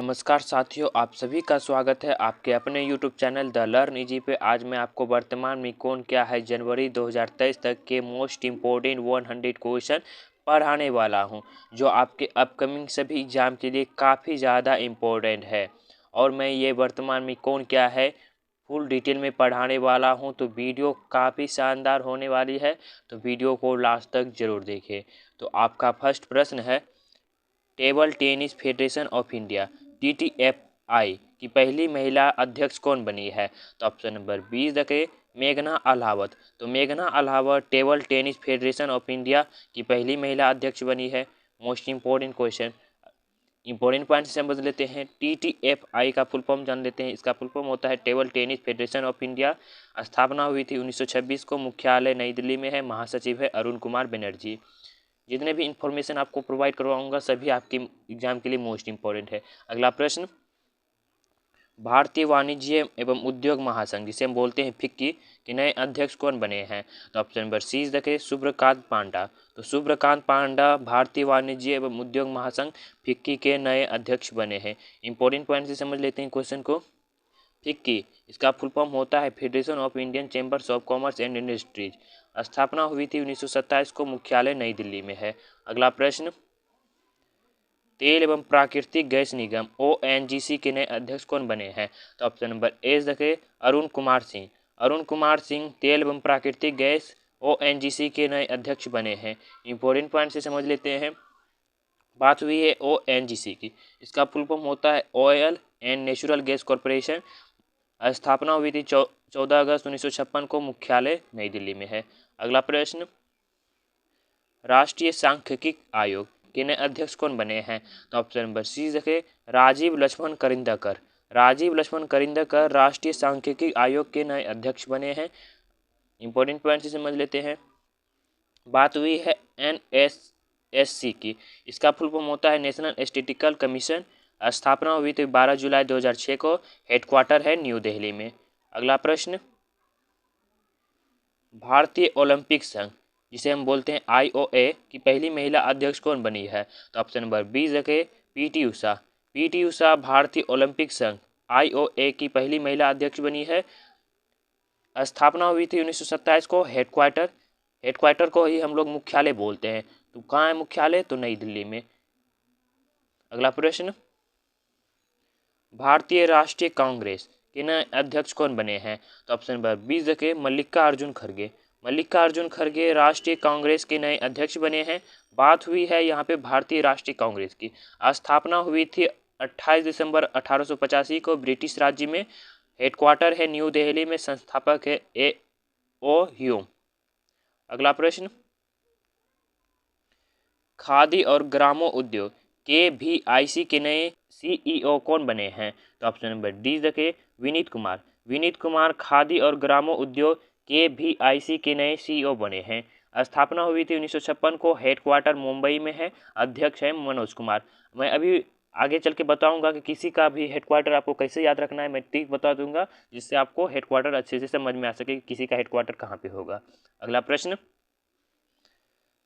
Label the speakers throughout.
Speaker 1: नमस्कार साथियों, आप सभी का स्वागत है आपके अपने YouTube channel the learn easy पे। आज मैं आपको वर्तमान में कौन क्या है जनवरी 2023 तक के मोस्ट इम्पोर्टेंट 100 क्वेश्चन पढ़ाने वाला हूं, जो आपके अपकमिंग सभी एग्जाम के लिए काफ़ी ज़्यादा इम्पोर्टेंट है। और मैं ये वर्तमान में कौन क्या है फुल डिटेल में पढ़ाने वाला हूं, तो वीडियो काफ़ी शानदार होने वाली है, तो वीडियो को लास्ट तक ज़रूर देखें। तो आपका फर्स्ट प्रश्न है, table tennis federation of India TTFI की पहली महिला अध्यक्ष कौन बनी है? तो ऑप्शन नंबर 20 देखें, मेघना अलावत। तो मेघना Ahlawat table tennis federation of India की पहली महिला अध्यक्ष बनी है। Most important question, important point से समझ लेते हैं। TTFI का फुल फॉर्म जान लेते हैं। इसका फुल फॉर्म होता है table tennis federation of India. स्थापना हुई थी 1926 को। मुख्यालय नई दिल्ली में है। महासचिव है अरुण कुमार बनर्जी। जितने भी इन्फॉर्मेशन आपको प्रोवाइड करवाऊंगा सभी आपके एग्जाम के लिए मोस्ट इम्पोर्टेंट है। अगला प्रश्न, भारतीय वाणिज्य एवं उद्योग महासंघ जिसे हम बोलते हैं फिक्की के नए अध्यक्ष कौन बने हैं? तो ऑप्शन नंबर सी देखें, सुब्रकांत पांडा। तो सुब्रकांत पांडा भारतीय वाणिज्य एवं उद्योग महासंघ फिक्की के नए अध्यक्ष बने हैं। इंपॉर्टेंट पॉइंट से समझ लेते हैं क्वेश्चन को। फिक्की इसका फुल फॉर्म होता है federation of Indian chambers of commerce and industries. स्थापना हुई थी 1927 को। मुख्यालय नई दिल्ली में है। अगला प्रश्न, तेल एवं प्राकृतिक गैस निगम ONGC के नए अध्यक्ष कौन बने हैं? तो ऑप्शन नंबर ए देखें, अरुण कुमार सिंह। अरुण कुमार सिंह तेल एवं प्राकृतिक गैस ONGC के नए अध्यक्ष बने हैं। इंपॉर्टेंट पॉइंट से समझ लेते हैं। बात हुई है ONGC की, इसका फुल फॉर्म होता है oil and natural gas corporation. स्थापना हुई थी 14 अगस्त 1956 को। मुख्यालय नई दिल्ली में है। अगला प्रश्न, राष्ट्रीय सांख्यिकी आयोग के नए अध्यक्ष कौन बने हैं? तो ऑप्शन नंबर सी देखें, राजीव लक्ष्मण करिंदकर। राजीव लक्ष्मण करिंदकर राष्ट्रीय सांख्यिकी आयोग के नए अध्यक्ष बने हैं। इंपॉर्टेंट पॉइंट से समझ लेते हैं। बात हुई है NSSC की, इसका फुल फॉर्म होता है नेशनल स्टैटिस्टिकल कमीशन। स्थापना हुई थी 12 जुलाई 2006 को। हेडक्वार्टर है न्यू दिल्ली में। अगला प्रश्न, भारतीय ओलंपिक संघ जिसे हम बोलते हैं IOA की पहली महिला अध्यक्ष कौन बनी है? तो ऑप्शन नंबर 20 देखें, PT उषा। PT उषा भारतीय ओलंपिक संघ IOA की पहली महिला अध्यक्ष बनी है। स्थापना हुई थी 1927 को। हेडक्वार्टर को ही हम लोग मुख्यालय बोलते हैं। तो कहाँ है मुख्यालय? तो नई दिल्ली में। अगला प्रश्न, भारतीय राष्ट्रीय कांग्रेस के नए अध्यक्ष कौन बने हैं? तो ऑप्शन नंबर 20 देखें, मल्लिकार्जुन खड़गे। मल्लिकार्जुन खड़गे राष्ट्रीय कांग्रेस के नए अध्यक्ष बने हैं। बात हुई है यहाँ पे भारतीय राष्ट्रीय कांग्रेस की। स्थापना हुई थी 28 दिसंबर 1885 को ब्रिटिश राज्य में। हेडक्वार्टर है न्यू दिल्ली में। संस्थापक है A.O. ह्यूम। अगला प्रश्न, खादी और ग्रामोद्योग KVIC के नए CEO कौन बने हैं? तो ऑप्शन नंबर डी देखें, विनीत कुमार। विनीत कुमार खादी और ग्रामोद्योग KVIC के नए CEO बने हैं। स्थापना हुई थी 1956 को। हेडक्वार्टर मुंबई में है। अध्यक्ष है मनोज कुमार। मैं अभी आगे चल के बताऊंगा कि किसी का भी हेडक्वार्टर आपको कैसे याद रखना है, मैं ठीक बता दूंगा, जिससे आपको हेडक्वार्टर अच्छे से समझ में आ सके कि किसी का हेडक्वार्टर कहाँ पे होगा। अगला प्रश्न,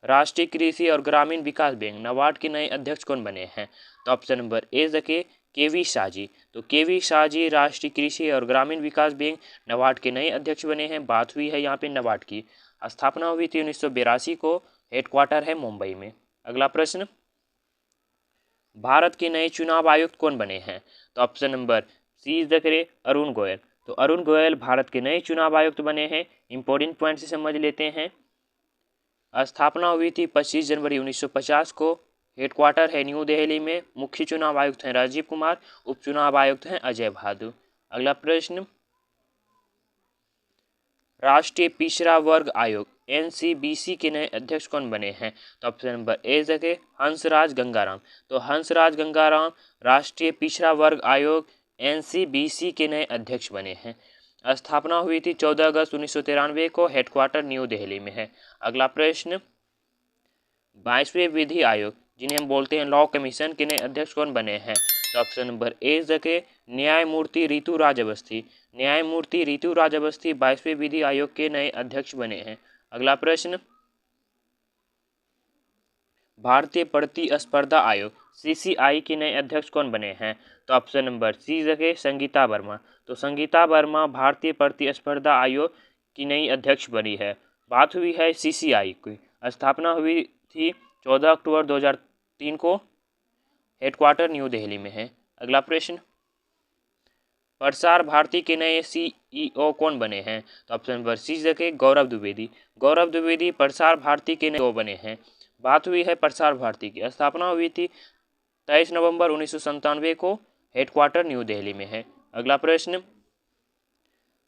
Speaker 1: राष्ट्रीय कृषि और ग्रामीण विकास बैंक नाबार्ड के नए अध्यक्ष कौन बने हैं? तो ऑप्शन नंबर ए देखें, KV शाह जी। तो KV शाह जी राष्ट्रीय कृषि और ग्रामीण विकास बैंक नाबार्ड के नए अध्यक्ष बने हैं। बात हुई है यहाँ पे नाबार्ड की। स्थापना हुई थी 1982 को। हेडक्वार्टर है मुंबई में। अगला प्रश्न, भारत के नए चुनाव आयुक्त कौन बने हैं? तो ऑप्शन नंबर सी देखें, अरुण गोयल। तो अरुण गोयल भारत के नए चुनाव आयुक्त बने हैं। इंपॉर्टेंट पॉइंट से समझ लेते हैं। स्थापना हुई थी 25 जनवरी 1950 को। हेडक्वार्टर है न्यू दिल्ली में। मुख्य चुनाव आयुक्त हैं राजीव कुमार। उप चुनाव आयुक्त हैं अजय बहादुर। अगला प्रश्न, राष्ट्रीय पिछड़ा वर्ग आयोग NCBC के नए अध्यक्ष कौन बने हैं? तो ऑप्शन नंबर ए देखें, हंसराज गंगाराम। तो हंसराज गंगाराम राष्ट्रीय पिछड़ा वर्ग आयोग NCBC के नए अध्यक्ष बने हैं। स्थापना हुई थी 14 अगस्त 1993 को। हेडक्वार्टर न्यू दिल्ली में है। अगला प्रश्न, 22वें विधि आयोग जिन्हें हम बोलते हैं लॉ कमीशन के नए अध्यक्ष कौन बने हैं? तो ऑप्शन नंबर ए देखें, न्यायमूर्ति रितु राज अवस्थी। न्यायमूर्ति रितु राज अवस्थी 22वें विधि आयोग के नए अध्यक्ष बने हैं। अगला प्रश्न, भारतीय प्रतिस्पर्धा आयोग सीसीआई के नए अध्यक्ष कौन बने हैं? तो ऑप्शन नंबर सी जगह संगीता वर्मा। तो संगीता वर्मा भारतीय प्रतिस्पर्धा आयोग की नई अध्यक्ष बनी है। बात हुई है सीसीआई की। स्थापना हुई थी 14 अक्टूबर 2003 को। हेडक्वार्टर न्यू दिल्ली में है। अगला प्रश्न, प्रसार भारती के नए सीईओ कौन बने हैं? तो ऑप्शन नंबर सी जगह गौरव द्विवेदी। गौरव द्विवेदी प्रसार भारती के नए CEO बने हैं। बात हुई है प्रसार भारती की। स्थापना हुई थी 23 नवंबर 1997 को। हेडक्वार्टर न्यू दिल्ली में है। अगला प्रश्न,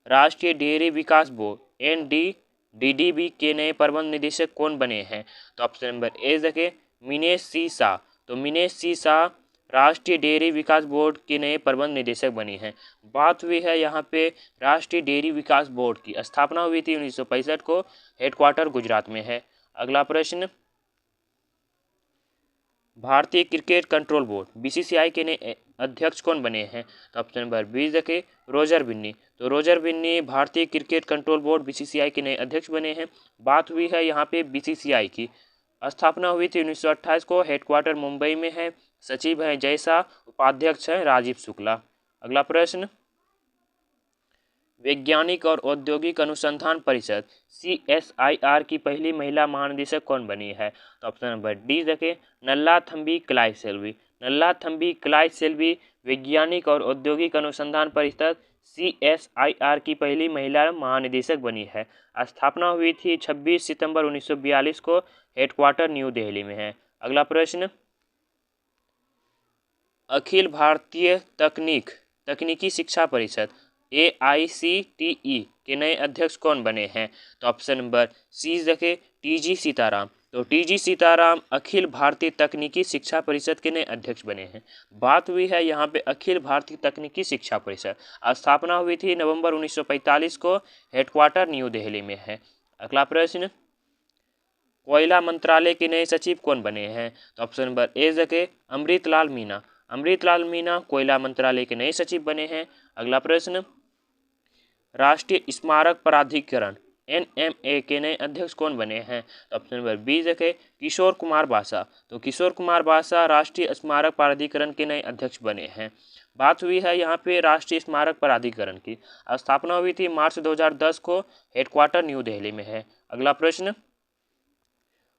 Speaker 1: राष्ट्रीय डेयरी विकास बोर्ड NDDB के नए प्रबंध निदेशक कौन बने हैं? तो ऑप्शन नंबर ए जगह मिनेश सी शाह। तो मिनेश सी शाह राष्ट्रीय डेयरी विकास बोर्ड के नए प्रबंध निदेशक बनी हैं। बात हुई है यहाँ पे राष्ट्रीय डेयरी विकास बोर्ड की। स्थापना हुई थी 1965 को। हेडक्वार्टर गुजरात में है। अगला प्रश्न, भारतीय क्रिकेट कंट्रोल बोर्ड BCCI के नए अध्यक्ष कौन बने हैं? तो ऑप्शन नंबर बी जगह रोजर बिन्नी। तो रोजर बिन्नी भारतीय क्रिकेट कंट्रोल बोर्ड BCCI के नए अध्यक्ष बने हैं। बात हुई है यहाँ पे BCCI की। स्थापना हुई थी 1928 को। हेडक्वार्टर मुंबई में है। सचिव हैं जय शाह। उपाध्यक्ष हैं राजीव शुक्ला। अगला प्रश्न, वैज्ञानिक और औद्योगिक अनुसंधान परिषद CSIR की पहली महिला महानिदेशक कौन बनी है? तो ऑप्शन नंबर डी जगह नल्लाथम्बी क्लाइसेल्वी। नल्लाथम्बी क्लाइसेल्वी वैज्ञानिक और औद्योगिक अनुसंधान परिषद CSIR की पहली महिला महानिदेशक बनी है। स्थापना हुई थी 26 सितंबर 1942 को। हेडक्वार्टर न्यू दिल्ली में है। अगला प्रश्न, अखिल भारतीय तकनीकी शिक्षा परिषद AICTE के नए अध्यक्ष कौन बने हैं? तो ऑप्शन नंबर सी जगह TG सीताराम। तो TG सीताराम अखिल भारतीय तकनीकी शिक्षा परिषद के नए अध्यक्ष बने हैं। बात हुई है यहाँ पे अखिल भारतीय तकनीकी शिक्षा परिषद। स्थापना हुई थी नवंबर 1945 को। हेडक्वार्टर न्यू दिल्ली में है। अगला प्रश्न, कोयला मंत्रालय के नए सचिव कौन बने हैं? तो ऑप्शन नंबर ए जगह अमृतलाल मीना। अमृतलाल मीना कोयला मंत्रालय के नए सचिव बने हैं। अगला प्रश्न, राष्ट्रीय स्मारक प्राधिकरण NMA के नए अध्यक्ष कौन बने हैं? तो ऑप्शन नंबर बी जगह किशोर कुमार बासा। तो किशोर कुमार बासा राष्ट्रीय स्मारक प्राधिकरण के नए अध्यक्ष बने हैं। बात हुई है यहाँ पे राष्ट्रीय स्मारक प्राधिकरण की। स्थापना हुई थी मार्च 2010 को। हेडक्वार्टर न्यू दिल्ली में है। अगला प्रश्न,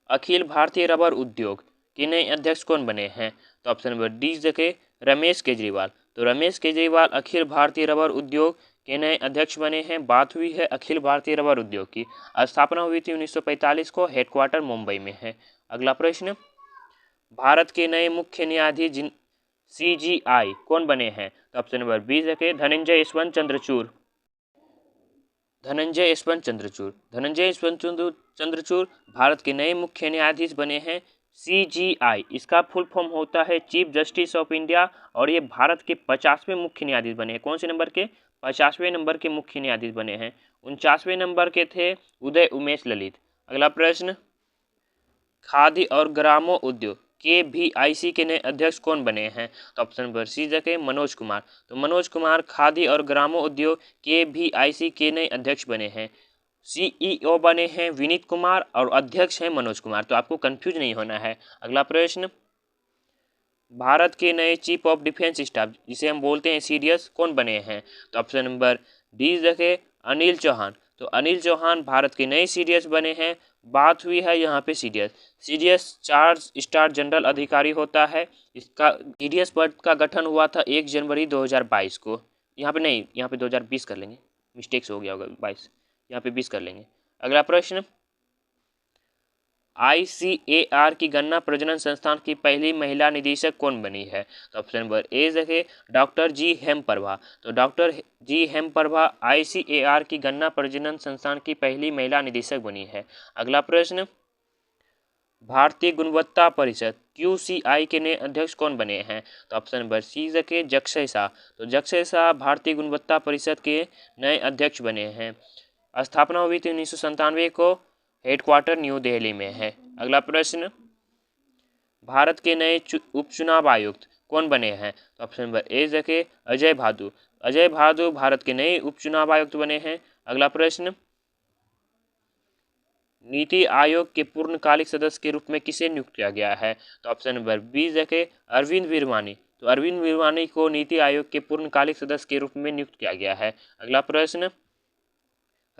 Speaker 1: अखिल भारतीय रबर उद्योग के नए अध्यक्ष कौन बने हैं? तो ऑप्शन नंबर डी जगह रमेश केजरीवाल। तो रमेश केजरीवाल अखिल भारतीय रबर उद्योग के नए अध्यक्ष बने हैं। बात हुई है अखिल भारतीय रबर उद्योग की। स्थापना हुई थी 1945 को। हेडक्वार्टर मुंबई में है। अगला प्रश्न, भारत के नए मुख्य न्यायाधीश CGI कौन बने हैं? तो ऑप्शन नंबर बी जगह धनंजय यशवंत चंद्रचूड़। धनंजय यशवंत चंद्रचूड़ भारत के नए मुख्य न्यायाधीश बने हैं। CGI इसका फुल फॉर्म होता है चीफ जस्टिस ऑफ इंडिया। और ये भारत के 50वें मुख्य न्यायाधीश बने हैं। कौन से नंबर के? 50वें नंबर के मुख्य न्यायाधीश बने हैं। 49वें नंबर के थे उदय उमेश ललित। अगला प्रश्न, खादी और ग्रामोद्योग KVIC के नए अध्यक्ष कौन बने हैं? तो ऑप्शन नंबर सी जगह मनोज कुमार। तो मनोज कुमार खादी और ग्रामोद्योग KVIC के नए अध्यक्ष बने हैं। CEO बने हैं विनीत कुमार और अध्यक्ष हैं मनोज कुमार। तो आपको कंफ्यूज नहीं होना है। अगला प्रश्न, भारत के नए चीफ ऑफ डिफेंस स्टाफ जिसे हम बोलते हैं CDS कौन बने हैं? तो ऑप्शन नंबर डी जगह अनिल चौहान। तो अनिल चौहान भारत के नए CDS बने हैं। बात हुई है यहाँ पे CDS 4 स्टार जनरल अधिकारी होता है। इसका CDS पद का गठन हुआ था 1 जनवरी 2022 को। यहाँ पे नहीं, यहाँ पे 2020 कर लेंगे, मिस्टेक्स हो गया होगा 22, यहाँ पे 20 कर लेंगे। अगला प्रश्न, ICAR की गन्ना प्रजनन संस्थान की पहली महिला निदेशक कौन बनी है? तो ऑप्शन नंबर ए जगह डॉक्टर जी हेमप्रभा। तो डॉक्टर जी हेमप्रभा ICAR की गन्ना प्रजनन संस्थान की पहली महिला निदेशक बनी है। अगला प्रश्न, भारतीय गुणवत्ता परिषद QCI के नए अध्यक्ष कौन बने हैं? तो ऑप्शन नंबर सी जगह जक्षय शाह। तो जक्षय शाह भारतीय गुणवत्ता परिषद के नए अध्यक्ष बने हैं। स्थापना हुई थी 1997 को। हेडक्वार्टर न्यू दिल्ली में है। अगला प्रश्न, भारत के नए उपचुनाव आयुक्त कौन बने हैं? तो ऑप्शन नंबर ए जगह अजय भादु। अजय भादु भारत के नए उपचुनाव आयुक्त बने हैं। अगला प्रश्न, नीति आयोग के पूर्णकालिक सदस्य के रूप में किसे नियुक्त किया गया है? तो ऑप्शन नंबर बी देखें अरविंद विरवानी। तो अरविंद विरवानी को नीति आयोग के पूर्णकालिक सदस्य के रूप में नियुक्त किया गया है। अगला प्रश्न,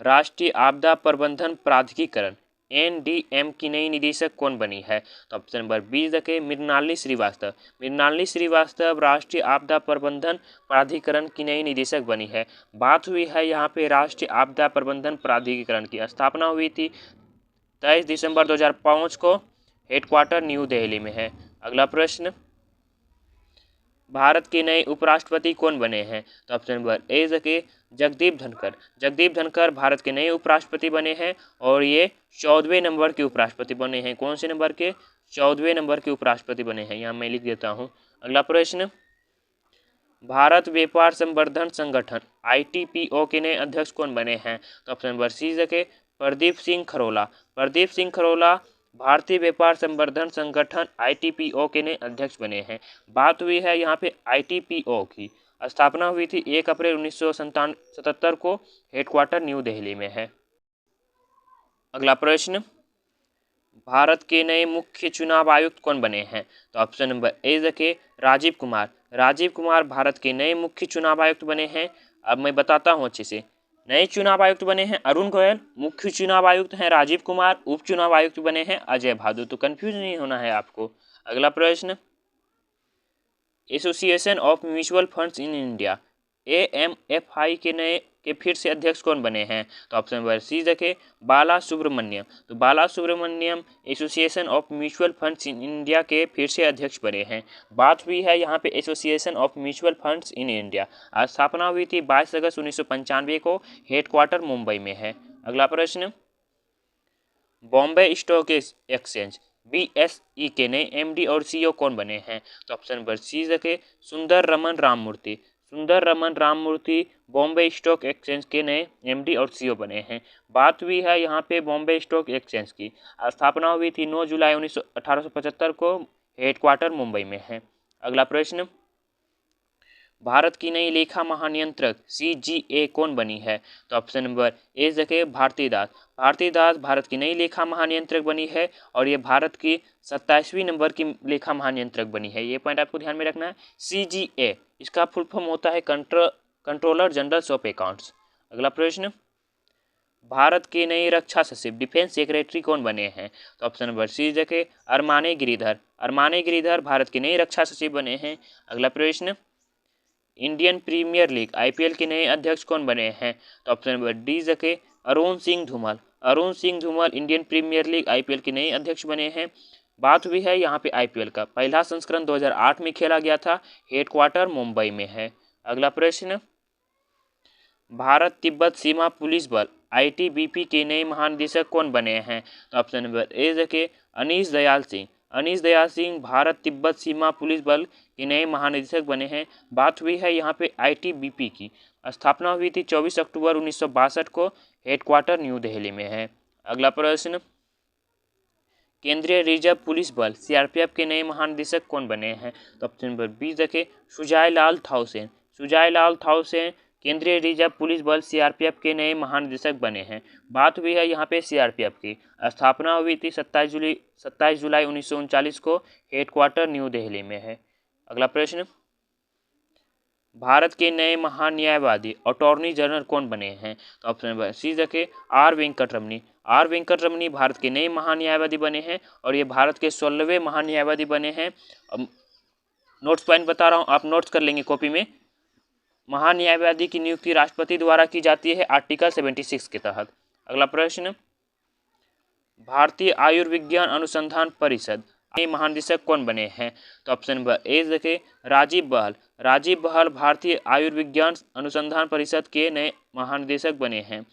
Speaker 1: राष्ट्रीय आपदा प्रबंधन प्राधिकरण NDM की नई निदेशक कौन बनी है? तो ऑप्शन नंबर बी देखें मृणालिनी श्रीवास्तव। मृणालिनी श्रीवास्तव राष्ट्रीय आपदा प्रबंधन प्राधिकरण की नई निदेशक बनी है। बात हुई है यहाँ पे राष्ट्रीय आपदा प्रबंधन प्राधिकरण की स्थापना हुई थी 23 दिसंबर 2005 को, हेडक्वार्टर न्यू दिल्ली में है। अगला प्रश्न, भारत के नए उपराष्ट्रपति कौन बने हैं? तो ऑप्शन नंबर ए देखें जगदीप धनखड़। जगदीप धनखड़ भारत के नए उपराष्ट्रपति बने हैं और ये 14वें नंबर के उपराष्ट्रपति बने हैं। कौन से नंबर के? 14वें नंबर के उपराष्ट्रपति बने हैं, यहाँ मैं लिख देता हूँ। अगला प्रश्न, भारत व्यापार संवर्धन संगठन ITPO के नए अध्यक्ष कौन बने हैं? तो ऑप्शन नंबर सी देखें प्रदीप सिंह खरोला। प्रदीप सिंह खरोला भारतीय व्यापार संवर्धन संगठन ITPO के नए अध्यक्ष बने हैं। बात हुई है यहाँ पे ITPO की स्थापना हुई थी 1 अप्रैल 1977 को, हेडक्वार्टर न्यू दिल्ली में है। अगला प्रश्न, भारत के नए मुख्य चुनाव आयुक्त कौन बने हैं? तो ऑप्शन नंबर ए देखें राजीव कुमार। राजीव कुमार भारत के नए मुख्य चुनाव आयुक्त बने हैं। अब मैं बताता हूँ अच्छे से। नए चुनाव आयुक्त बने हैं अरुण गोयल, मुख्य चुनाव आयुक्त हैं राजीव कुमार, उप चुनाव आयुक्त बने हैं अजय भादु। तो कंफ्यूज नहीं होना है आपको। अगला प्रश्न, association of Mutual Funds in India AMFI के फिर से अध्यक्ष कौन बने हैं? तो ऑप्शन नंबर सी देखें बाला सुब्रमण्यम। तो Bala Subramaniam Association of Mutual Funds in India के फिर से अध्यक्ष बने हैं। बात हुई है यहाँ पे association of Mutual Funds in India स्थापना हुई थी 22 अगस्त 1995 को, हेडक्वार्टर मुंबई में है। अगला प्रश्न, बॉम्बे स्टॉक एक्सचेंज BSE के नए MD और CEO कौन बने हैं? तो ऑप्शन नंबर सी देखें सुंदर रमन राममूर्ति। सुंदर रमन राममूर्ति बॉम्बे स्टॉक एक्सचेंज के नए MD और CEO बने हैं। बात हुई है यहाँ पे बॉम्बे स्टॉक एक्सचेंज की स्थापना हुई थी 9 जुलाई 1875 को, हेडक्वार्टर मुंबई में है। अगला प्रश्न, भारत की नई लेखा महानियंत्रक CGA कौन बनी है? तो ऑप्शन नंबर ए देखें भारती दास। भारती दास भारत की नई लेखा महानियंत्रक बनी है और ये भारत की 27वीं नंबर की लेखा महानियंत्रक बनी है। ये पॉइंट आपको ध्यान में रखना है। CGA इसका फुल फॉर्म होता है कंट्रोलर जनरल ऑफ अकाउंट्स। अगला प्रश्न, भारत के नए रक्षा सचिव डिफेंस सेक्रेटरी कौन बने हैं? तो ऑप्शन नंबर सी देखें अरमाने गिरिधर। अरमाने गिरिधर भारत के नए रक्षा सचिव बने हैं। अगला प्रश्न, इंडियन प्रीमियर लीग IPL के नए अध्यक्ष कौन बने हैं? तो ऑप्शन नंबर डी देखें Arun Singh Dhumal. Arun Singh Dhumal Indian premier league IPL के नए अध्यक्ष बने हैं। बात हुई है यहाँ पे IPL का पहला संस्करण 2008 में खेला गया था, हेडक्वार्टर मुंबई में है। अगला प्रश्न, भारत तिब्बत सीमा पुलिस बल ITBP के नए महानिदेशक कौन बने हैं? तो ऑप्शन नंबर ए देखें अनीश दयाल सिंह। अनीश दयाल सिंह भारत तिब्बत सीमा पुलिस बल के नए महानिदेशक बने हैं। बात हुई है यहाँ पे ITBP की स्थापना हुई थी 24 अक्टूबर 1962 को, हेडक्वार्टर न्यू दिल्ली में है। अगला प्रश्न, केंद्रीय रिजर्व पुलिस बल CRPF के नए महानिदेशक कौन बने हैं? तो ऑप्शन नंबर बी देखें सुजाय लाल थाउसेन। सुजाय लाल थाउसेन केंद्रीय रिजर्व पुलिस बल CRPF के नए महानिदेशक बने हैं। बात हुई है यहाँ पे CRPF की स्थापना हुई थी 27 जुलाई 1939 को, हेडक्वार्टर न्यू दिल्ली में है। अगला प्रश्न, भारत के नए महान्यायवादी अटॉर्नी जनरल कौन बने हैं? तो ऑप्शन नंबर सी देखें R वेंकटरमनी। R वेंकटरमनी भारत के नए महान्यायवादी बने हैं और ये भारत के 16वें महान्यायवादी बने हैं। नोट्स पॉइंट बता रहा हूँ, आप नोट्स कर लेंगे कॉपी में। महान्यायवादी की नियुक्ति राष्ट्रपति द्वारा की जाती है आर्टिकल 76 के तहत। अगला प्रश्न, भारतीय आयुर्विज्ञान अनुसंधान परिषद के महानिदेशक कौन बने हैं? तो ऑप्शन नंबर ए देखें राजीव बहल। राजीव बहल भारतीय आयुर्विज्ञान अनुसंधान परिषद के नए महानिदेशक बने हैं।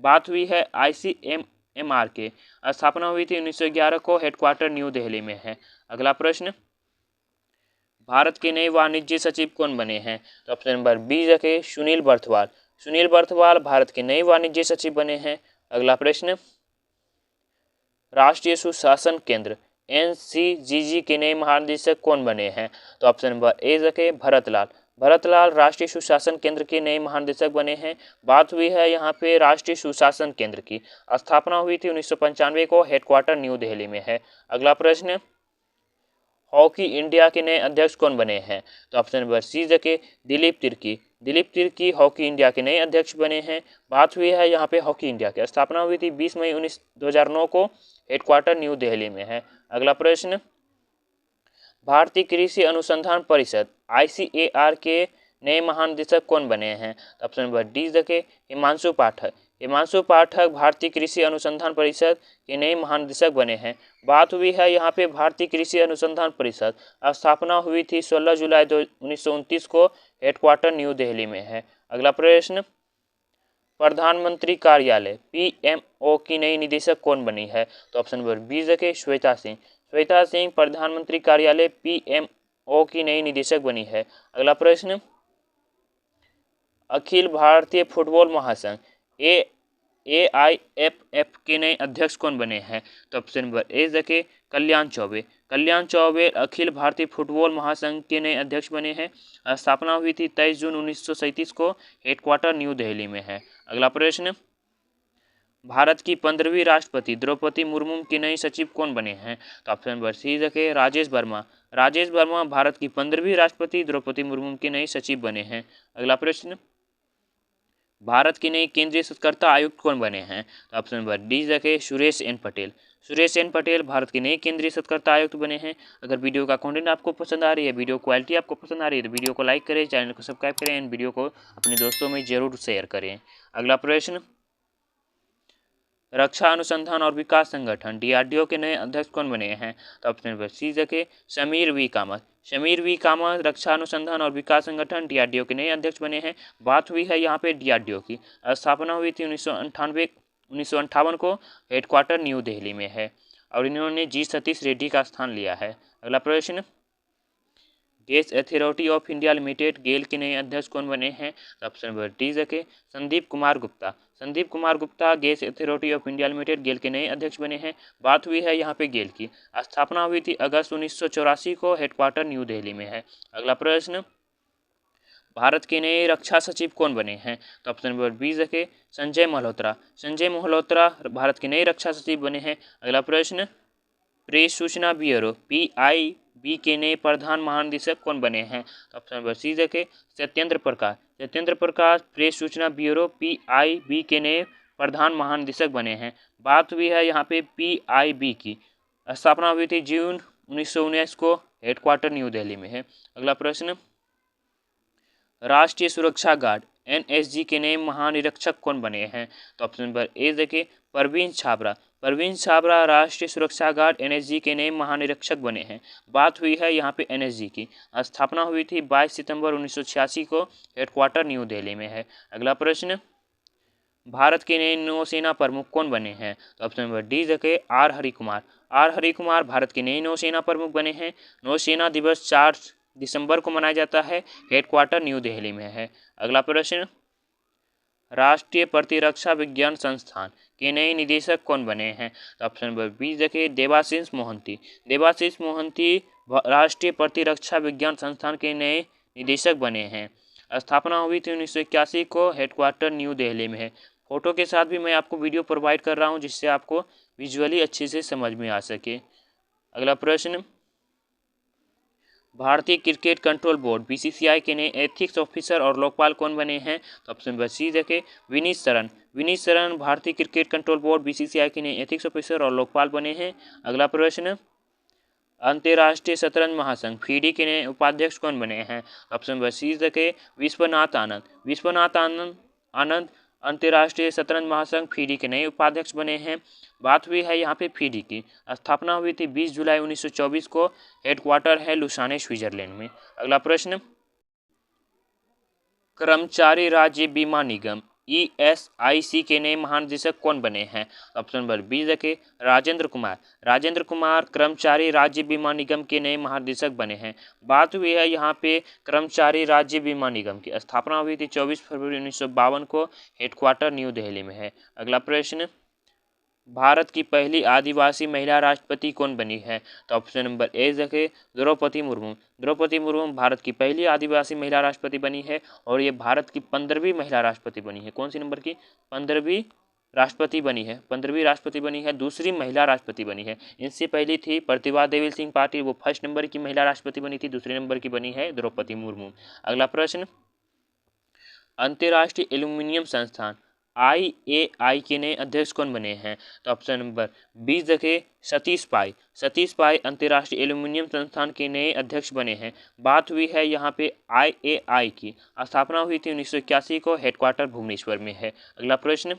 Speaker 1: बात हुई है ICMR के स्थापना हुई थी 1911 को, हेडक्वार्टर न्यू दिल्ली में है। अगला प्रश्न, भारत के नए वाणिज्य सचिव कौन बने हैं? तो ऑप्शन नंबर बी देखें सुनील बर्थवाल। सुनील बर्थवाल भारत के नए वाणिज्य सचिव बने हैं। अगला प्रश्न, राष्ट्रीय सुशासन केंद्र NCGG के नए महानिदेशक कौन बने हैं? तो ऑप्शन नंबर ए देखें भरत लाल। भरतलाल राष्ट्रीय सुशासन केंद्र के नए महानिदेशक बने हैं। बात हुई है यहाँ पे राष्ट्रीय सुशासन केंद्र की। स्थापना हुई थी 1995 को, हेडक्वार्टर न्यू दिल्ली में है। अगला प्रश्न, हॉकी इंडिया के नए अध्यक्ष कौन बने हैं? तो ऑप्शन नंबर सी जके दिलीप तिर्की। दिलीप तिर्की हॉकी इंडिया के नए अध्यक्ष बने हैं। बात हुई है यहाँ पे हॉकी इंडिया की। स्थापना हुई थी 20 मई 2009 को, हेडक्वार्टर न्यू दिल्ली में है। अगला प्रश्न, भारतीय कृषि अनुसंधान परिषद ICAR के नए महानिदेशक कौन बने हैं? ऑप्शन नंबर डी जके हिमांशु पाठक। हिमांशु पाठक भारतीय कृषि अनुसंधान परिषद के नए महानिदेशक बने हैं। बात हुई है यहाँ पे भारतीय कृषि अनुसंधान परिषद। स्थापना हुई थी 16 जुलाई 1929 को, हेडक्वार्टर न्यू दिल्ली में है। अगला प्रश्न, प्रधानमंत्री कार्यालय PMO की नई निदेशक कौन बनी है? तो ऑप्शन नंबर बी जके श्वेता सिंह। श्वेता सिंह प्रधानमंत्री कार्यालय PMO की नई निदेशक बनी है। अगला प्रश्न, अखिल भारतीय फुटबॉल महासंघ AIFF के नए अध्यक्ष कौन बने हैं? तो ऑप्शन नंबर ए जके कल्याण चौबे। कल्याण चौबे अखिल भारतीय फुटबॉल महासंघ के नए अध्यक्ष बने हैं। स्थापना हुई थी 23 जून 1937 को, हेडक्वार्टर न्यू दिल्ली में है। अगला प्रश्न, भारत की 15वीं राष्ट्रपति द्रौपदी मुर्मू की नई सचिव कौन बने हैं? तो ऑप्शन नंबर सी जके राजेश वर्मा। राजेश वर्मा भारत की 15वीं राष्ट्रपति द्रौपदी मुर्मू के नए सचिव बने हैं। अगला प्रश्न, भारत के नए केंद्रीय सतर्कता आयुक्त कौन बने हैं? तो ऑप्शन नंबर डी जके सुरेश एन पटेल। सुरेश एन पटेल भारत के नए केंद्रीय सतर्कता आयुक्त बने हैं। अगर वीडियो का कंटेंट आपको पसंद आ रही है, वीडियो क्वालिटी आपको पसंद आ रही है, तो वीडियो को लाइक करें, चैनल को सब्सक्राइब करें एंड वीडियो को अपने दोस्तों में जरूर शेयर करें। अगला प्रश्न, रक्षा अनुसंधान और विकास संगठन DRDO के नए अध्यक्ष कौन बने हैं? तो ऑप्शन नंबर सी जके समीर वी कामत। समीर वी कामत रक्षा अनुसंधान और विकास संगठन DRDO के नए अध्यक्ष बने हैं। बात हुई है यहाँ पे DRDO की। स्थापना हुई थी 1958 को, हेडक्वार्टर न्यू दिल्ली में है और इन्होंने G सतीश रेड्डी का स्थान लिया है। अगला प्रश्न, Gas Authority of India Limited GAIL के नए अध्यक्ष कौन बने हैं? तो ऑप्शन नंबर डी जके Sandeep Kumar Gupta. Sandeep Kumar Gupta Gas Authority of India Limited GAIL के नए अध्यक्ष बने हैं। बात हुई है यहाँ पे गेल की। स्थापना हुई थी अगस्त 1984 को, हेडक्वार्टर न्यू दिल्ली में है। अगला प्रश्न, भारत के नए रक्षा सचिव कौन बने हैं? तो ऑप्शन नंबर बी जके संजय मल्होत्रा। संजय मल्होत्रा भारत के नए रक्षा सचिव बने हैं। अगला प्रश्न, प्रेस सूचना ब्यूरो PIB के नए प्रधान महानिदेशक कौन बने हैं? तो ऑप्शन नंबर सी जके सत्येंद्र प्रकाश। सत्येंद्र प्रकाश प्रेस सूचना ब्यूरो PIB के नए प्रधान महानिदेशक बने हैं। बात हुई है यहाँ पे PIB की। स्थापना हुई थी जून 1919 को, हेडक्वार्टर न्यू दिल्ली में है। अगला प्रश्न, राष्ट्रीय सुरक्षा गार्ड NSG के नए महानिरीक्षक कौन बने हैं? तो ऑप्शन नंबर ए जके परवीन छाबरा। परवीन छाबरा राष्ट्रीय सुरक्षा गार्ड NSG के नए महानिरीक्षक बने हैं। बात हुई है यहाँ पे NSG की। स्थापना हुई थी 22 सितंबर 1986 को, हेडक्वार्टर न्यू दिल्ली में है। अगला प्रश्न, भारत के नए नौसेना प्रमुख कौन बने हैं? तो ऑप्शन नंबर डी जके R हरिकुमार। R हरिकुमार भारत के नए नौसेना प्रमुख बने हैं। नौसेना दिवस 4 दिसंबर को मनाया जाता है, हेडक्वार्टर न्यू दिल्ली में है। अगला प्रश्न, राष्ट्रीय प्रतिरक्षा विज्ञान संस्थान के नए निदेशक कौन बने हैं? तो ऑप्शन नंबर बी जके देवाशीष मोहंती। देवाशीष मोहंती राष्ट्रीय प्रतिरक्षा विज्ञान संस्थान के नए निदेशक बने हैं। स्थापना हुई थी 1981 को, हेडक्वार्टर न्यू दिल्ली में है। फोटो के साथ भी मैं आपको वीडियो प्रोवाइड कर रहा हूं, जिससे आपको विजुअली अच्छे से समझ में आ सके। अगला प्रश्न, भारतीय क्रिकेट कंट्रोल बोर्ड BCCI के नए एथिक्स ऑफिसर और लोकपाल कौन बने हैं? तो ऑप्शन नंबर सी जके विनीत सरन। विनीत सरन भारतीय क्रिकेट कंट्रोल बोर्ड BCCI के नए एथिक्स ऑफिसर और लोकपाल बने हैं। अगला प्रश्न, अंतर्राष्ट्रीय शतरंज महासंघ FIDE के नए उपाध्यक्ष कौन बने हैं? ऑप्शन नंबर सी जके विश्वनाथ आनंद। विश्वनाथ आनंद अंतर्राष्ट्रीय शतरंज महासंघ FIDE के नए उपाध्यक्ष बने हैं। बात हुई है यहाँ पे FIDE की। स्थापना हुई थी 20 जुलाई 1924 को, हेडक्वार्टर है लुसाने स्विट्जरलैंड में। अगला प्रश्न, कर्मचारी राज्य बीमा निगम ESIC के नए महानिदेशक कौन बने हैं? ऑप्शन नंबर बी जके राजेंद्र कुमार। राजेंद्र कुमार कर्मचारी राज्य बीमा निगम के नए महानिदेशक बने हैं। बात हुई है यहाँ पे कर्मचारी राज्य बीमा निगम की। स्थापना हुई थी 24 फरवरी 1952 को, हेडक्वार्टर न्यू दिल्ली में है। अगला प्रश्न, भारत की पहली आदिवासी महिला राष्ट्रपति कौन बनी है? तो ऑप्शन नंबर ए देखें द्रौपदी मुर्मू। द्रौपदी मुर्मू भारत की पहली आदिवासी महिला राष्ट्रपति बनी है और ये भारत की 15वीं महिला राष्ट्रपति बनी है। कौन सी नंबर की? 15वीं राष्ट्रपति बनी है। 15वीं राष्ट्रपति बनी है, दूसरी महिला राष्ट्रपति बनी है। इनसे पहली थी प्रतिभा देवी सिंह पाटिल, वो फर्स्ट नंबर की महिला राष्ट्रपति बनी थी। दूसरे नंबर की बनी है द्रौपदी मुर्मू। अगला प्रश्न, अंतर्राष्ट्रीय एल्यूमिनियम संस्थान IAI के नए अध्यक्ष कौन बने हैं? तो ऑप्शन नंबर 20 देखें सतीश पाई। सतीश पाई अंतर्राष्ट्रीय एल्यूमिनियम संस्थान के नए अध्यक्ष बने हैं। बात हुई है यहाँ पे IAI की। स्थापना हुई थी 1981 को, हेडक्वार्टर भुवनेश्वर में है। अगला प्रश्न,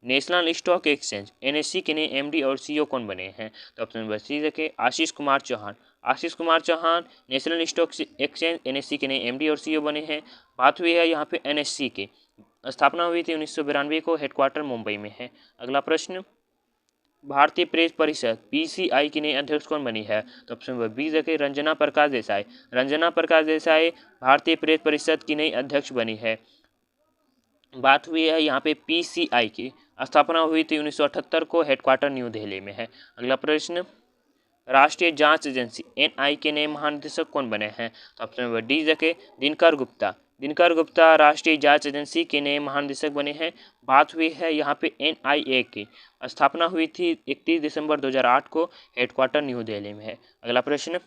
Speaker 1: नेशनल स्टॉक एक्सचेंज NSE के नए MD और CEO कौन बने हैं? तो ऑप्शन नंबर सी देखें Ashish Kumar Chauhan. Ashish Kumar Chauhan National Stock Exchange NSE के नए MD और CEO बने हैं। बात हुई है यहाँ पे NSE की। स्थापना हुई थी 1992 को, हेडक्वार्टर मुंबई में है। अगला प्रश्न, भारतीय प्रेस परिषद PCI की नई अध्यक्ष कौन बनी है? तो ऑप्शन नंबर बी देखें रंजना प्रकाश देसाई। रंजना प्रकाश देसाई भारतीय प्रेस परिषद की नई अध्यक्ष बनी है। बात हुई है यहाँ पे PCI की। स्थापना हुई थी 1978 को, हेडक्वार्टर न्यू दिल्ली में है। अगला प्रश्न, राष्ट्रीय जांच एजेंसी NI के नए महानिदेशक कौन बने हैं? तो ऑप्शन नंबर डी देखें दिनकर गुप्ता। दिनकर गुप्ता राष्ट्रीय जांच एजेंसी के नए महानिदेशक बने हैं। बात हुई है यहाँ पे NIA की। स्थापना हुई थी 31 दिसंबर 2008 को, हेडक्वार्टर न्यू दिल्ली में है। अगला प्रश्न,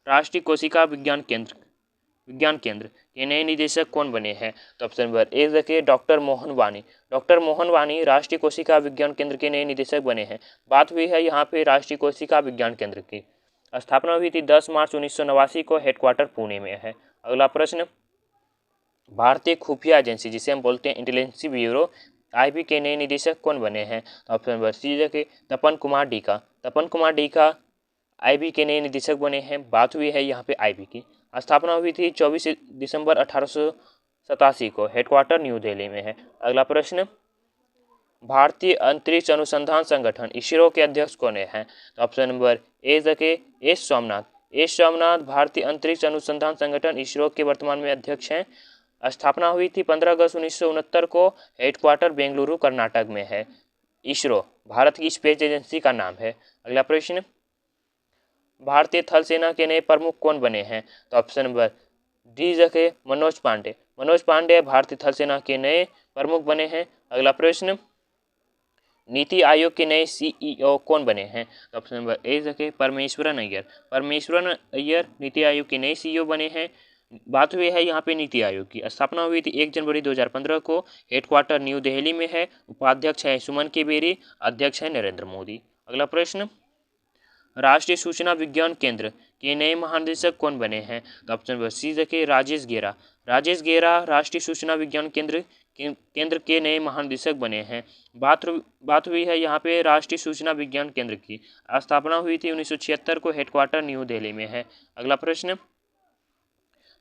Speaker 1: राष्ट्रीय कोशिका विज्ञान केंद्र के नए निदेशक कौन बने हैं? तो ऑप्शन नंबर ए देखिए डॉक्टर मोहन वानी। डॉक्टर मोहन वानी राष्ट्रीय कोशिका विज्ञान केंद्र के नए निदेशक बने हैं। बात हुई है यहाँ पे राष्ट्रीय कोशिका विज्ञान केंद्र की। स्थापना हुई थी 10 मार्च 1989 को, हेडक्वार्टर पुणे में है। अगला प्रश्न, भारतीय खुफिया एजेंसी जिसे हम बोलते हैं इंटेलिजेंस ब्यूरो IB के नए निदेशक कौन बने हैं? तो ऑप्शन नंबर सी देखिए तपन कुमार डीका। तपन कुमार डीका IB के नए निदेशक बने हैं। बात हुई है यहाँ पे IB की। स्थापना हुई थी 24 दिसंबर 1887 को, हेडक्वार्टर न्यू दिल्ली में है। अगला प्रश्न, भारतीय अंतरिक्ष अनुसंधान संगठन ISRO के अध्यक्ष कौन हैं? तो ऑप्शन नंबर ए देखें एस सोमनाथ। एस सोमनाथ भारतीय अंतरिक्ष अनुसंधान संगठन ISRO के वर्तमान में अध्यक्ष हैं। स्थापना हुई थी 15 अगस्त 1969 को, हेडक्वार्टर बेंगलुरु कर्नाटक में है। ISRO भारत की स्पेस एजेंसी का नाम है। अगला प्रश्न, भारतीय थल सेना के नए प्रमुख कौन बने हैं? तो ऑप्शन नंबर डी देखें मनोज पांडे। मनोज पांडे भारतीय थल सेना के नए प्रमुख बने हैं। अगला प्रश्न, नीति आयोग के नए CEO कौन बने हैं? तो ऑप्शन नंबर ए देखें परमेश्वरन अय्यर। परमेश्वरन अय्यर नीति आयोग के नए CEO बने हैं। बात हुई है यहाँ पे नीति आयोग की। स्थापना हुई थी 1 जनवरी 2015 को, हेडक्वार्टर न्यू दिल्ली में है। उपाध्यक्ष है सुमन के बेरी, अध्यक्ष है नरेंद्र मोदी। अगला प्रश्न, राष्ट्रीय सूचना विज्ञान केंद्र के नए महानिदेशक कौन बने हैं? तो ऑप्शन नंबर सी देखें राजेश गेरा। राजेश गेरा राष्ट्रीय सूचना विज्ञान केंद्र के नए महानिदेशक बने हैं। बात हुई है यहाँ पे राष्ट्रीय सूचना विज्ञान केंद्र की। स्थापना हुई थी 1976 को, हेडक्वार्टर न्यू दिल्ली में है। अगला प्रश्न,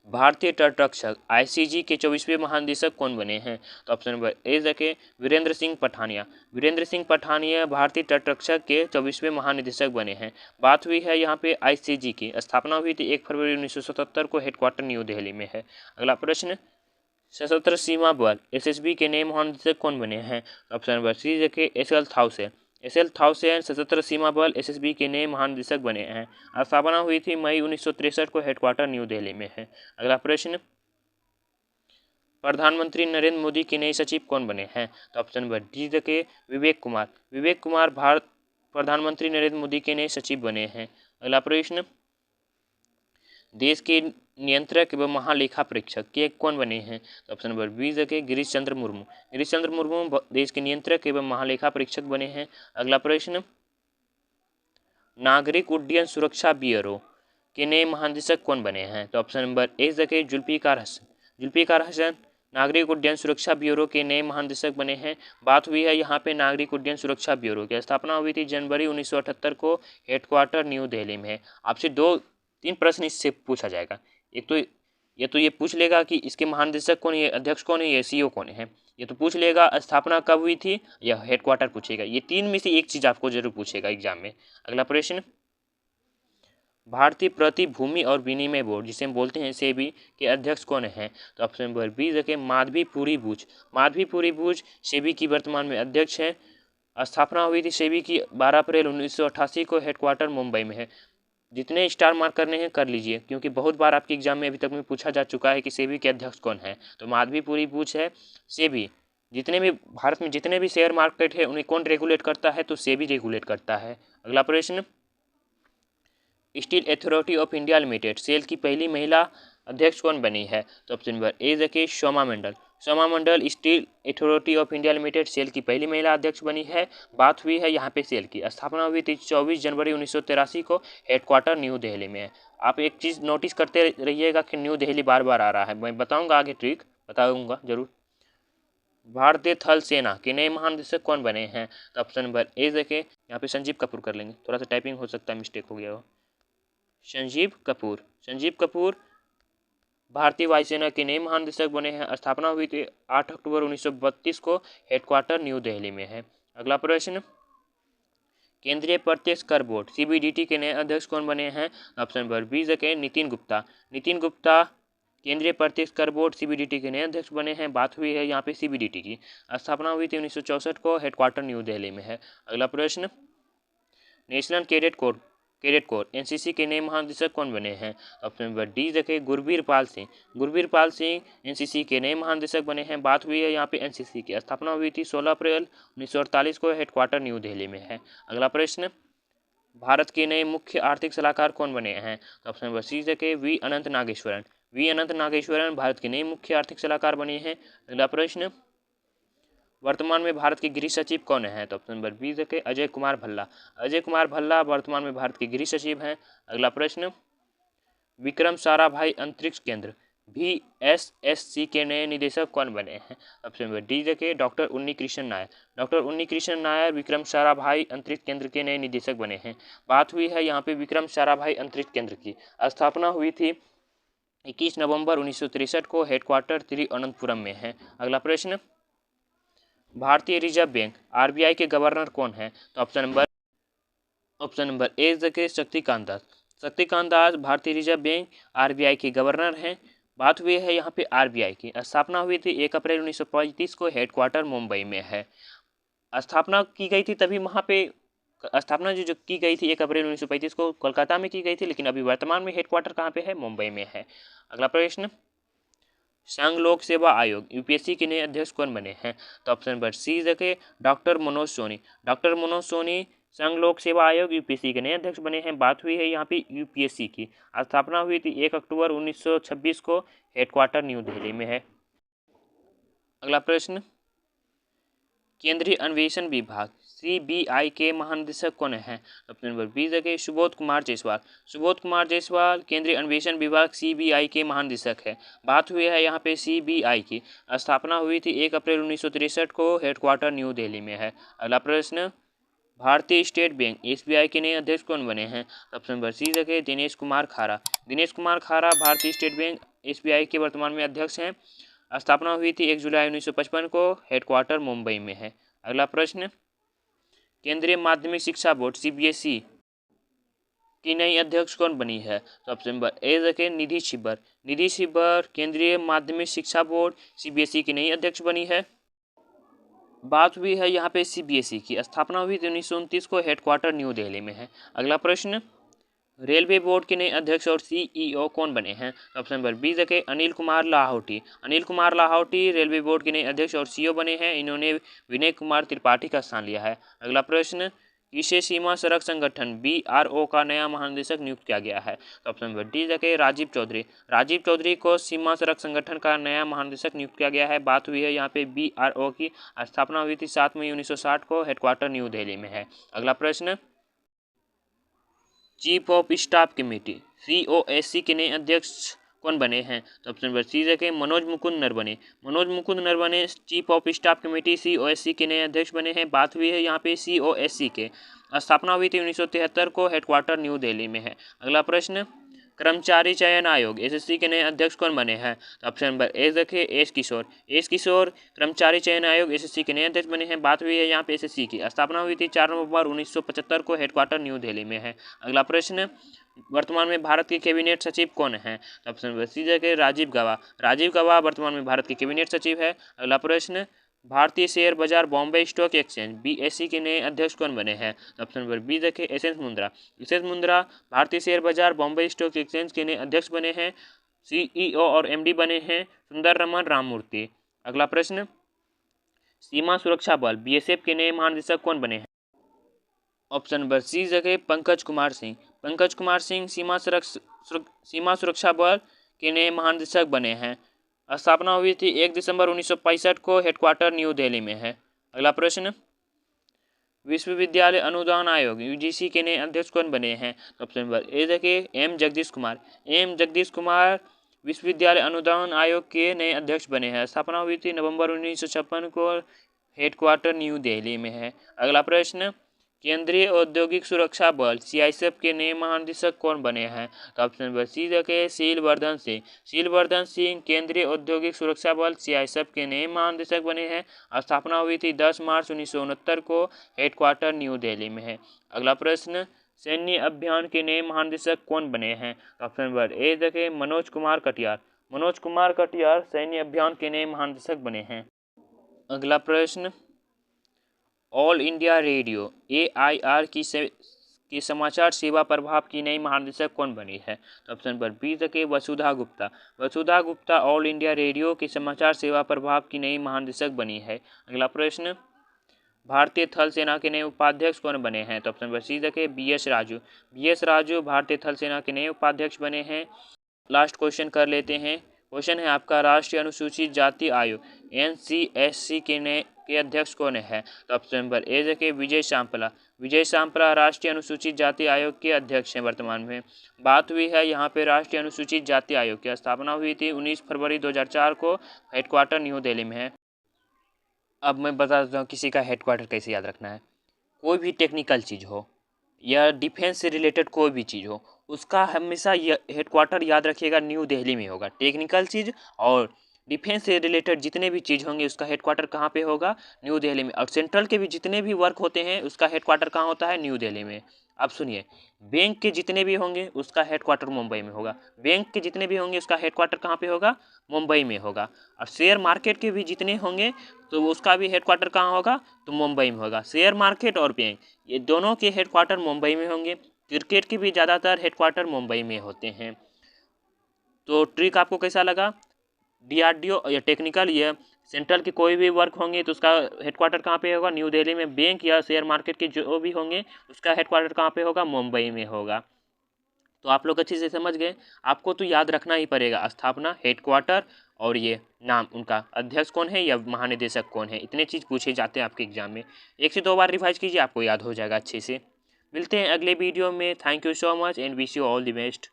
Speaker 1: भारतीय तटरक्षक ICG के 24वें महानिदेशक कौन बने हैं? तो ऑप्शन नंबर ए देखें वीरेंद्र सिंह पठानिया। वीरेंद्र सिंह पठानिया भारतीय तटरक्षक के 24वें महानिदेशक बने हैं। बात हुई है यहाँ पे ICG की। स्थापना हुई थी 1 फरवरी 1977 को, हेडक्वार्टर न्यू दिल्ली में है। अगला प्रश्न, सशस्त्र सीमा बल SSB के नए महानिदेशक कौन बने हैं? ऑप्शन नंबर सी देखें SL थाउसेन। SL थाउसेन सशस्त्र सीमा बल SSB के नए महानिदेशक बने हैं। स्थापना हुई थी मई 1963 को, हेडक्वार्टर न्यू दिल्ली में है। अगला प्रश्न, प्रधानमंत्री नरेंद्र मोदी के नए सचिव कौन बने हैं? तो ऑप्शन नंबर डी देखें विवेक कुमार। विवेक कुमार भारत प्रधानमंत्री नरेंद्र मोदी के नए सचिव बने हैं। अगला प्रश्न, देश के नियंत्रक एवं महालेखा परीक्षक के कौन बने हैं? तो ऑप्शन नंबर बी देखें गिरीश चंद्र मुर्मू। गिरीश चंद्र मुर्मू देश के नियंत्रक एवं महालेखा परीक्षक बने हैं। अगला प्रश्न, नागरिक उड्डयन सुरक्षा ब्यूरो के नए महानिदेशक कौन बने हैं? तो ऑप्शन नंबर ए देखें जुल्फिकार हसन। जुल्फिकार हसन नागरिक उड्डयन सुरक्षा ब्यूरो के नए महानिदेशक बने हैं। बात हुई है यहाँ पे नागरिक उड्डयन सुरक्षा ब्यूरो की। स्थापना हुई थी जनवरी 1978 को, हेडक्वार्टर न्यू दिल्ली में है। आपसे 2-3 प्रश्न इससे पूछा जाएगा। एक तो ये पूछ लेगा कि इसके महानिदेशक कौन है, अध्यक्ष कौन है, ये CEO कौन है। ये तो पूछ लेगा स्थापना कब हुई थी, या हेडक्वार्टर पूछेगा। ये 3 में से एक चीज आपको जरूर पूछेगा एग्जाम में। अगला प्रश्न, भारतीय प्रतिभूति और विनिमय बोर्ड जिसे हम बोलते हैं SEBI के अध्यक्ष कौन हैं? तो ऑप्शन नंबर बी देखें माधवी पुरी बूच। माधवी पुरी बूच SEBI की वर्तमान में अध्यक्ष हैं। स्थापना हुई थी सेबी की 12 अप्रैल 1988 को, हेडक्वार्टर मुंबई में है। जितने स्टार मार्क करने हैं कर लीजिए, क्योंकि बहुत बार आपके एग्जाम में अभी तक में पूछा जा चुका है कि सेबी के अध्यक्ष कौन है। तो माधवीपुरी पूछ है सेबी, जितने भी भारत में जितने भी शेयर मार्केट है उन्हें कौन रेगुलेट करता है, तो सेबी रेगुलेट करता है। अगला प्रश्न, steel authority of India limited cell की पहली महिला अध्यक्ष कौन बनी है, तो ऑप्शन नंबर ए देखिए Shoma Mondal. Shoma Mondal Steel authority of India limited cell की पहली महिला अध्यक्ष बनी है। बात हुई है यहाँ पे सेल की। स्थापना हुई थी 24 जनवरी 1983 को, हेडक्वार्टर न्यू दिल्ली में है। आप एक चीज़ नोटिस करते रहिएगा कि न्यू दिल्ली बार बार आ रहा है, मैं बताऊँगा आगे ट्रिक बताऊँगा जरूर। भारतीय थल सेना के नए महानिदेशक कौन बने हैं, तो ऑप्शन नंबर ए देखें, यहाँ पे संजीव कपूर कर लेंगे, थोड़ा सा टाइपिंग हो सकता है मिस्टेक हो गया हो। संजीव कपूर, संजीव कपूर भारतीय वायुसेना के नए महानिदेशक बने हैं। स्थापना हुई थी 8 अक्टूबर 1932 को, हेडक्वार्टर न्यू दिल्ली में है। अगला प्रश्न, केंद्रीय प्रत्यक्ष कर बोर्ड सीबीडीटी के नए अध्यक्ष कौन बने हैं, ऑप्शन नंबर बी देखें नितिन गुप्ता। नितिन गुप्ता केंद्रीय प्रत्यक्ष कर बोर्ड सीबीडीटी के नए अध्यक्ष बने हैं। बात हुई है यहाँ पे सीबीडीटी की। स्थापना हुई थी 1964 को, हेडक्वार्टर न्यू दिल्ली में है। अगला प्रश्न, नेशनल कैडेट कोर एनसीसी के नए महानिदेशक कौन बने हैं, ऑप्शन नंबर डी देखें गुरबीर पाल सिंह। गुरबीर पाल सिंह एनसीसी के नए महानिदेशक बने हैं। बात हुई है यहाँ पे एनसीसी की। स्थापना हुई थी 16 अप्रैल 1948 को, हेडक्वार्टर न्यू दिल्ली में है। अगला प्रश्न, भारत के नए मुख्य आर्थिक सलाहकार कौन बने हैं, ऑप्शन नंबर सी देखें वी अनंत नागेश्वरन। वी अनंत नागेश्वरन भारत के नए मुख्य आर्थिक सलाहकार बने हैं। अगला प्रश्न, वर्तमान में भारत के गृह सचिव कौन है, तो ऑप्शन नंबर बी देखें अजय कुमार भल्ला। अजय कुमार भल्ला वर्तमान में भारत के गृह सचिव हैं। अगला प्रश्न, विक्रम साराभाई अंतरिक्ष केंद्र VSSC के नए निदेशक कौन बने हैं, ऑप्शन नंबर डी देखें डॉक्टर उन्नी कृष्ण नायर। डॉक्टर उन्नी कृष्ण नायर विक्रम साराभाई अंतरिक्ष केंद्र के नए निदेशक बने हैं। बात हुई है यहाँ पे विक्रम साराभाई अंतरिक्ष केंद्र की। स्थापना हुई थी 21 नवंबर 1963 को, हेडक्वार्टर तिरुवनंतपुरम में है। अगला प्रश्न, भारतीय रिजर्व बैंक RBI के गवर्नर कौन है, तो ऑप्शन नंबर ए देखें शक्तिकांत दास। शक्तिकांत दास भारतीय रिजर्व बैंक RBI के गवर्नर हैं। बात हुई है यहाँ पे RBI की। स्थापना हुई थी 1 अप्रैल 1935 को, हेडक्वार्टर मुंबई में है। स्थापना की गई थी तभी वहाँ पे स्थापना जो की गई थी 1 अप्रैल 1935 को कोलकाता में की गई थी, लेकिन अभी वर्तमान में हेडक्वार्टर कहाँ पे है, मुंबई में है। अगला प्रश्न, संघ लोक सेवा आयोग UPSC के नए अध्यक्ष कौन बने हैं, तो ऑप्शन नंबर सी देखें डॉक्टर मनोज सोनी। डॉक्टर मनोज सोनी संघ लोक सेवा आयोग UPSC के नए अध्यक्ष बने हैं। बात हुई है यहाँ पे UPSC की। स्थापना हुई थी 1 अक्टूबर 1926 को, हेडक्वार्टर न्यू दिल्ली में है। अगला प्रश्न, केंद्रीय अन्वेषण विभाग CBI के महानिदेशक कौन है, ऑप्शन नंबर बी देखें सुबोध कुमार जायसवाल। सुबोध कुमार जायसवाल केंद्रीय अन्वेषण विभाग CBI के महानिदेशक है। बात हुई है यहाँ पे CBI की। स्थापना हुई थी 1 अप्रैल 1963 को, हेडक्वार्टर न्यू दिल्ली में है। अगला प्रश्न, भारतीय स्टेट बैंक SBI के नए अध्यक्ष कौन बने हैं, ऑप्शन नंबर सी देखें दिनेश कुमार खारा। दिनेश कुमार खारा भारतीय स्टेट बैंक SBI के वर्तमान में अध्यक्ष हैं। स्थापना हुई थी 1 जुलाई 1955 को, हेडक्वार्टर मुंबई में है। अगला प्रश्न, केंद्रीय माध्यमिक शिक्षा बोर्ड CBSE की नई अध्यक्ष कौन बनी है, तो ऑप्शन नंबर ए देखें निधि छिब्बर। निधि छिब्बर केंद्रीय माध्यमिक शिक्षा बोर्ड CBSE की नई अध्यक्ष बनी है। बात हुई है यहाँ पे CBSE की। स्थापना हुई थी 1929 को, हेडक्वार्टर न्यू दिल्ली में है। अगला प्रश्न, रेलवे बोर्ड के नए अध्यक्ष और CEO कौन बने हैं, ऑप्शन नंबर बी देखें अनिल कुमार लाहौटी। अनिल कुमार लाहौटी रेलवे बोर्ड के नए अध्यक्ष और CEO बने हैं। इन्होंने विनय कुमार त्रिपाठी का स्थान लिया है। अगला प्रश्न, किसे सीमा सड़क संगठन BRO का नया महानिदेशक नियुक्त किया गया है, तो ऑप्शन नंबर डी देखें राजीव चौधरी। राजीव चौधरी को सीमा सड़क संगठन का नया महानिदेशक नियुक्त किया गया है। बात हुई है यहाँ पे BRO की। स्थापना हुई थी 7 मई 1960 को, हेडक्वार्टर न्यू दिल्ली में है। अगला प्रश्न, chief of staff committee COSC के नए अध्यक्ष कौन बने हैं, तो ऑप्शन नंबर सी देखें Manoj Mukund Naravane. Manoj Mukund Naravane chief of staff committee COSC के नए अध्यक्ष बने हैं। बात हुई है यहाँ पे COSC के। स्थापना हुई थी 1973 को, हेडक्वार्टर न्यू दिल्ली में है। अगला प्रश्न, कर्मचारी चयन आयोग SSC के नए अध्यक्ष कौन बने हैं, तो ऑप्शन नंबर ए देखें एस किशोर। एस किशोर कर्मचारी चयन आयोग SSC के नए अध्यक्ष बने हैं। बात हुई है यहाँ पे SSC की। स्थापना हुई थी 4 नवंबर 1975 को, हेडक्वार्टर न्यू दिल्ली में है। अगला प्रश्न, वर्तमान में भारत के कैबिनेट सचिव कौन है, तो ऑप्शन नंबर सी देखें राजीव गौबा। राजीव गौबा वर्तमान में भारत के कैबिनेट सचिव है। अगला प्रश्न, भारतीय शेयर बाजार बॉम्बे स्टॉक एक्सचेंज BSE के नए अध्यक्ष कौन बने हैं? ऑप्शन नंबर बी देखें एस मुंद्रा। एस मुंद्रा भारतीय शेयर बाजार बॉम्बे स्टॉक एक्सचेंज के नए अध्यक्ष बने हैं। CEO और MD बने हैं सुंदर रमन राममूर्ति। अगला प्रश्न, सीमा सुरक्षा बल BSF के नए महानिदेशक कौन बने हैं? ऑप्शन नंबर सी जगह पंकज कुमार सिंह। पंकज कुमार सिंह सीमा सुरक्षा बल के नए महानिदेशक बने हैं। स्थापना हुई थी 1 दिसंबर 1965 को। हेडक्वार्टर न्यू दिल्ली में है। अगला प्रश्न, विश्वविद्यालय अनुदान आयोग UGC के नए अध्यक्ष कौन बने हैं? ऑप्शन नंबर ए देखिए M जगदीश कुमार। M जगदीश कुमार विश्वविद्यालय अनुदान आयोग के नए अध्यक्ष बने हैं। स्थापना हुई थी नवंबर 1956 को। हेडक्वार्टर न्यू दिल्ली में है। अगला प्रश्न, केंद्रीय औद्योगिक सुरक्षा बल CISF के नए महानिदेशक कौन बने हैं? तो ऑप्शन नंबर सी देखें शीलवर्धन सिंह। शीलवर्धन सिंह केंद्रीय औद्योगिक सुरक्षा बल CISF के नए महानिदेशक बने हैं। स्थापना हुई थी 10 मार्च 1969 को। हेडक्वार्टर न्यू दिल्ली में है। अगला प्रश्न, सैन्य अभियान के नए महानिदेशक कौन बने हैं? ऑप्शन नंबर ए देखें मनोज कुमार कटियार। मनोज कुमार कटियार सैन्य अभियान के नए महानिदेशक बने हैं। अगला प्रश्न, ऑल इंडिया रेडियो AIR की समाचार सेवा प्रभाग की नई महानिदेशक कौन बनी है? ऑप्शन नंबर बी देखें वसुधा गुप्ता। वसुधा गुप्ता ऑल इंडिया रेडियो की समाचार सेवा प्रभाग की नई महानिदेशक बनी है। अगला प्रश्न, भारतीय थल सेना के नए उपाध्यक्ष कौन बने हैं? तो ऑप्शन नंबर सी देखें BS राजू। BS राजू भारतीय थल सेना के नए उपाध्यक्ष बने हैं। लास्ट क्वेश्चन कर लेते हैं। क्वेश्चन है आपका, राष्ट्रीय अनुसूचित जाति आयोग NCSC के अध्यक्ष कौन है? तो ऑप्शन नंबर ए देखें विजय सांपला। विजय सांपला राष्ट्रीय अनुसूचित जाति आयोग के अध्यक्ष हैं वर्तमान में। बात हुई है यहाँ पे राष्ट्रीय अनुसूचित जाति आयोग की स्थापना हुई थी 19 फरवरी 2004 को। हेडक्वार्टर न्यू दिल्ली में है। अब मैं बता देता हूँ किसी का हेडक्वार्टर कैसे याद रखना है। कोई भी टेक्निकल चीज़ हो या डिफेंस से रिलेटेड कोई भी चीज़ हो, उसका हमेशा हेडक्वार्टर याद रखिएगा न्यू दिल्ली में होगा। टेक्निकल चीज़ और डिफेंस से रिलेटेड जितने भी चीज़ होंगे उसका हेडक्वार्टर कहाँ पे होगा? न्यू दिल्ली में। और सेंट्रल के भी जितने भी वर्क होते हैं उसका हेडक्वार्टर कहाँ होता है? न्यू दिल्ली में। अब सुनिए, बैंक के जितने भी होंगे उसका हेडक्वार्टर मुंबई में होगा। बैंक के जितने भी होंगे उसका हेडक्वार्टर कहाँ पे होगा? मुंबई में होगा। और शेयर मार्केट के भी जितने होंगे तो उसका भी हेडक्वार्टर कहाँ होगा? तो मुंबई में होगा। शेयर मार्केट और बैंक ये दोनों के हेडक्वार्टर मुंबई में होंगे। क्रिकेट के भी ज़्यादातर हेडक्वार्टर मुंबई में होते हैं। तो ट्रिक आपको कैसा लगा? DRDO या टेक्निकल या सेंट्रल के कोई भी वर्क होंगे तो उसका हेडक्वार्टर कहाँ पे होगा? न्यू दिल्ली में। बैंक या शेयर मार्केट के जो भी होंगे उसका हेडक्वार्टर कहाँ पे होगा? मुंबई में होगा। तो आप लोग अच्छे से समझ गए। आपको तो याद रखना ही पड़ेगा स्थापना, हेडक्वार्टर और ये नाम उनका, अध्यक्ष कौन है या महानिदेशक कौन है। इतने चीज़ पूछे जाते हैं आपके एग्जाम में। 1 से 2 बार रिवाइज कीजिए, आपको याद हो जाएगा अच्छे से। मिलते हैं अगले वीडियो में। Thank you so much and wish you all the best.